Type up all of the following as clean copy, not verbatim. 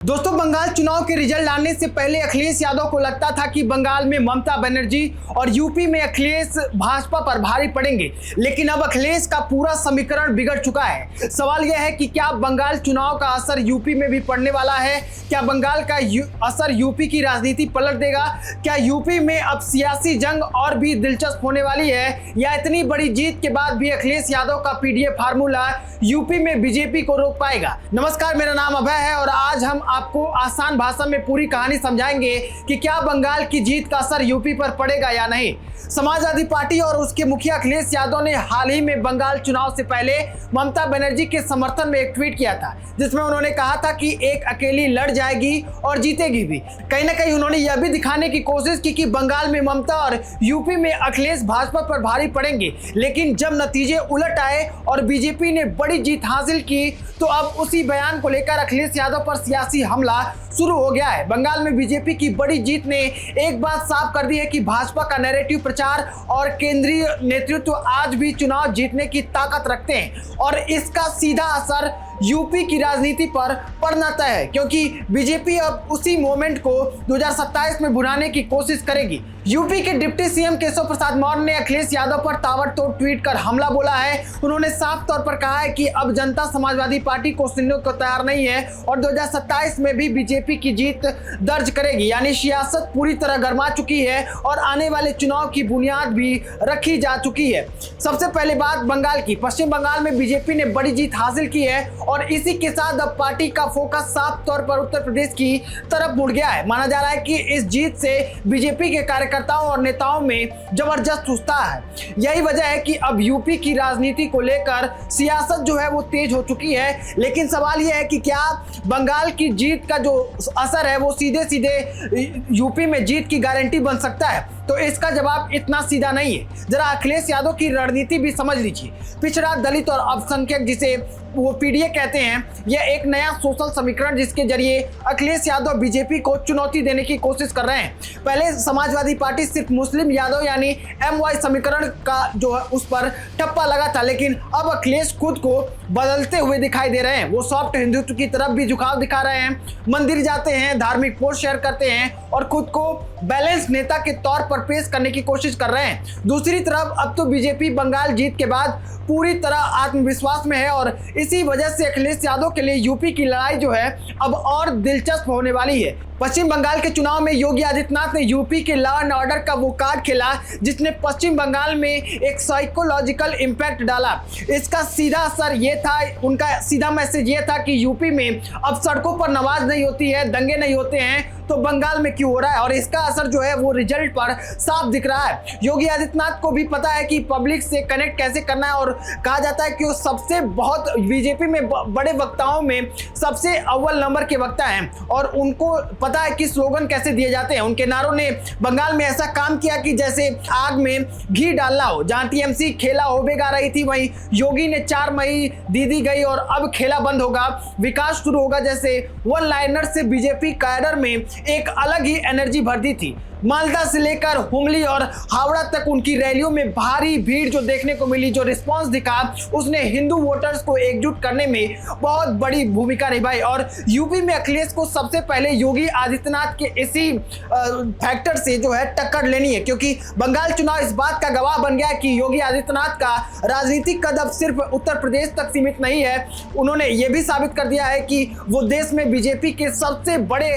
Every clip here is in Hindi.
दोस्तों, बंगाल चुनाव के रिजल्ट आने से पहले अखिलेश यादव को लगता था कि बंगाल में ममता बनर्जी और यूपी में अखिलेश भाजपा पर भारी पड़ेंगे, लेकिन अब अखिलेश का पूरा समीकरण बिगड़ चुका है। सवाल यह है कि क्या बंगाल चुनाव का असर यूपी में भी पड़ने वाला है? क्या बंगाल का असर यूपी की राजनीति पलट देगा? क्या यूपी में अब सियासी जंग और भी दिलचस्प होने वाली है, या इतनी बड़ी जीत के बाद भी अखिलेश यादव का पीडीएफ फार्मूला यूपी में बीजेपी को रोक पाएगा? नमस्कार, मेरा नाम अभय है और आज हम आपको आसान भाषा में पूरी कहानी समझाएंगे कि क्या बंगाल की जीत का असर यूपी पर पड़ेगा या नहीं। समाजवादी पार्टी और उसके मुखिया अखिलेश यादव ने हाल ही में बंगाल चुनाव से पहले ममता बनर्जी के समर्थन में एक ट्वीट किया था, जिसमें उन्होंने कहा था कि एक अकेली लड़ जाएगी और जीतेगी भी। कहीं ना कहीं उन्होंने यह भी दिखाने की कोशिश की कि बंगाल में ममता और यूपी में अखिलेश भाजपा पर भारी पड़ेंगे, लेकिन जब नतीजे उलट आए और बीजेपी ने बड़ी जीत हासिल की, तो अब उसी बयान को लेकर अखिलेश यादव पर सियासी हमला शुरू हो गया है। बंगाल में बीजेपी की बड़ी जीत ने एक बात साफ कर दी है कि भाजपा का नैरेटिव प्रचार और केंद्रीय नेतृत्व आज भी चुनाव जीतने की ताकत रखते हैं, और इसका सीधा असर यूपी की राजनीति पर पड़ना तय है, क्योंकि बीजेपी अब उसी मोमेंट को 2027 में भुनाने की कोशिश करेगी। यूपी के डिप्टी सीएम केशव प्रसाद मौर्य ने अखिलेश यादव पर ताबड़तोड़ ट्वीट कर हमला बोला है। उन्होंने साफ तौर पर कहा है कि अब जनता समाजवादी पार्टी को सुनने को तैयार नहीं है और 2027 में भी बीजेपी की जीत दर्ज करेगी। यानी सियासत पूरी तरह गर्मा चुकी है और आने वाले चुनाव की बुनियाद भी रखी जा चुकी है। सबसे पहले बात बंगाल की। पश्चिम बंगाल में बीजेपी ने बड़ी जीत हासिल की है और इसी के साथ अब पार्टी का फोकस साफ तौर पर उत्तर प्रदेश की तरफ मुड़ गया है। माना जा रहा है कि इस जीत से बीजेपी के कार्यकर्ताओं और नेताओं में जबरदस्त उत्साह है। यही वजह है कि अब यूपी की राजनीति को लेकर सियासत जो है वो तेज हो चुकी है। लेकिन सवाल यह है कि क्या बंगाल की जीत का जो असर है वो सीधे सीधे यूपी में जीत की गारंटी बन सकता है? तो इसका जवाब इतना सीधा नहीं है। जरा अखिलेश यादव की रणनीति भी समझ लीजिए। पिछड़ा, दलित और अल्पसंख्यक, जिसे वो पीडीए कहते हैं, यह एक नया सोशल समीकरण जिसके जरिए अखिलेश यादव बीजेपी को चुनौती देने की कोशिश कर रहे हैं। पहले समाजवादी पार्टी सिर्फ मुस्लिम यादव यानी एमवाई समीकरण का जो है उस पर ठप्पा लगा था, लेकिन अब अखिलेश खुद को बदलते हुए दिखाई दे रहे हैं। वो सॉफ्ट हिंदुत्व की तरफ भी झुकाव दिखा रहे हैं, मंदिर जाते हैं, धार्मिक पोस्ट शेयर करते हैं और खुद को बैलेंस नेता के तौर पर पेश करने की कोशिश कर रहे हैं। दूसरी तरफ अब तो बीजेपी बंगाल जीत के बाद पूरी तरह आत्मविश्वास में है और इसी वजह से अखिलेश यादव के लिए यूपी की लड़ाई जो है अब और दिलचस्प होने वाली है। पश्चिम बंगाल के चुनाव में योगी आदित्यनाथ ने यूपी के लॉ एंड ऑर्डर का वो कार्ड खेला जिसने पश्चिम बंगाल में एक साइकोलॉजिकल इंपैक्ट डाला। इसका सीधा असर ये था, उनका सीधा मैसेज ये था कि यूपी में अब सड़कों पर नमाज नहीं होती है, दंगे नहीं होते हैं, तो बंगाल में क्यों हो रहा है? और इसका असर जो है वो रिजल्ट पर साफ दिख रहा है। योगी आदित्यनाथ को भी पता है कि पब्लिक से कनेक्ट कैसे करना है, और कहा जाता है कि वो सबसे बहुत बीजेपी में बड़े वक्ताओं में सबसे अव्वल नंबर के वक्ता हैं और उनको पता है कि स्लोगन कैसे दिए जाते हैं। उनके नारों ने बंगाल में ऐसा काम किया कि जैसे आग में घी डालना हो। जहां टीएमसी खेला होबे गा रही थी, वहीं योगी ने 4 मई दीदी गई और अब खेला बंद होगा, विकास शुरू होगा जैसे वन लाइनर से बीजेपी कैडर में एक अलग ही एनर्जी भर दी थी। मालदा से लेकर हुगली और हावड़ा तक उनकी रैलियों में भारी भीड़ जो देखने को मिली, जो रिस्पांस दिखा, उसने हिंदू वोटर्स को एकजुट करने में बहुत बड़ी भूमिका निभाई। और यूपी में अखिलेश को सबसे पहले योगी आदित्यनाथ के इसी फैक्टर से जो है टक्कर लेनी है, क्योंकि बंगाल चुनाव इस बात का गवाह बन गया कि योगी आदित्यनाथ का राजनीतिक कदम सिर्फ उत्तर प्रदेश तक सीमित नहीं है। उन्होंने ये भी साबित कर दिया है कि वो देश में बीजेपी के सबसे बड़े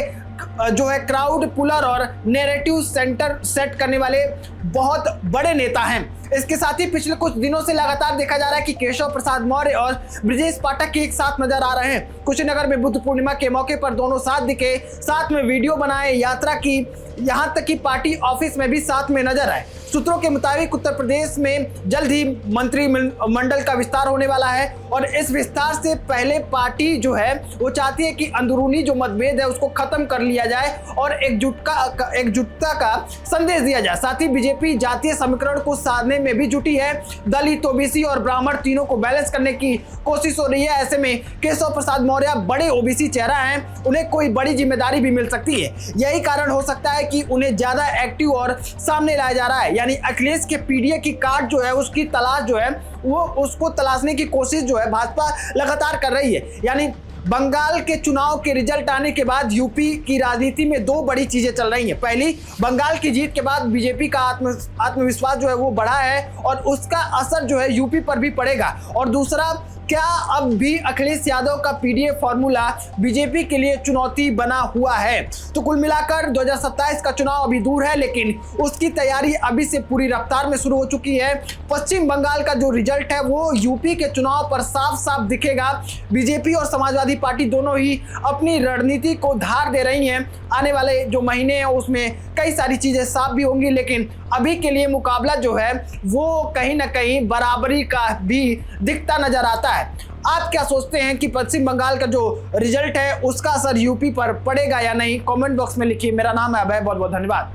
जो है क्राउड पुलर और नैरेटिव सेंटर सेट करने वाले बहुत बड़े नेता हैं। इसके साथ ही पिछले कुछ दिनों से लगातार देखा जा रहा है कि केशव प्रसाद मौर्य और ब्रजेश पाठक एक साथ नजर आ रहे हैं। कुशीनगर में बुद्ध पूर्णिमा के मौके पर दोनों साथ दिखे, साथ में वीडियो बनाए, यात्रा की, यहां तक कि पार्टी ऑफिस में भी साथ में नजर आए। सूत्रों के मुताबिक उत्तर प्रदेश में जल्द ही मंत्रिमंडल का विस्तार होने वाला है और इस विस्तार से पहले पार्टी जो है वो चाहती है कि अंदरूनी जो मतभेद है उसको खत्म कर लिया जाए और एकजुटता का संदेश दिया जाए। साथ ही बीजेपी जातीय समीकरण को साधने में भी जुटी है। दलित, ओबीसी और ब्राह्मण तीनों को बैलेंस करने की कोशिश हो रही है। ऐसे में केशव प्रसाद मौर्य बड़े ओबीसी चेहरा हैं, उन्हें कोई बड़ी जिम्मेदारी भी मिल सकती है। यही कारण हो सकता है कि उन्हें ज्यादा एक्टिव और सामने लाया जा रहा है। यानी अखिलेश के पीडीए की कार्ड जो है उसकी तलाश जो है वो उसको तलाशने की कोशिश जो है भाजपा लगातार कर रही है। यानी बंगाल के चुनाव के रिजल्ट आने के बाद यूपी की राजनीति में दो बड़ी चीजें चल रही हैं। पहली, बंगाल की जीत के बाद बीजेपी का आत्मविश्वास जो है वो बढ़ा है और उसका असर जो है यूपी पर भी पड़ेगा। और दूसरा, क्या अब भी अखिलेश यादव का पीडीएफ फॉर्मूला बीजेपी के लिए चुनौती बना हुआ है? तो कुल मिलाकर 2027 का चुनाव अभी दूर है, लेकिन उसकी तैयारी अभी से पूरी रफ्तार में शुरू हो चुकी है। पश्चिम बंगाल का जो रिजल्ट है वो यूपी के चुनाव पर साफ साफ दिखेगा। बीजेपी और समाजवादी पार्टी दोनों ही अपनी रणनीति को धार दे रही हैं। आने वाले जो महीने हैं उसमें कई सारी चीजें साफ भी होंगी, लेकिन अभी के लिए मुकाबला जो है वो कहीं ना कहीं बराबरी का भी दिखता नजर आता है। आप क्या सोचते हैं कि पश्चिम बंगाल का जो रिजल्ट है उसका असर यूपी पर पड़ेगा या नहीं? कमेंट बॉक्स में लिखिए। मेरा नाम है अभय, बहुत बहुत धन्यवाद।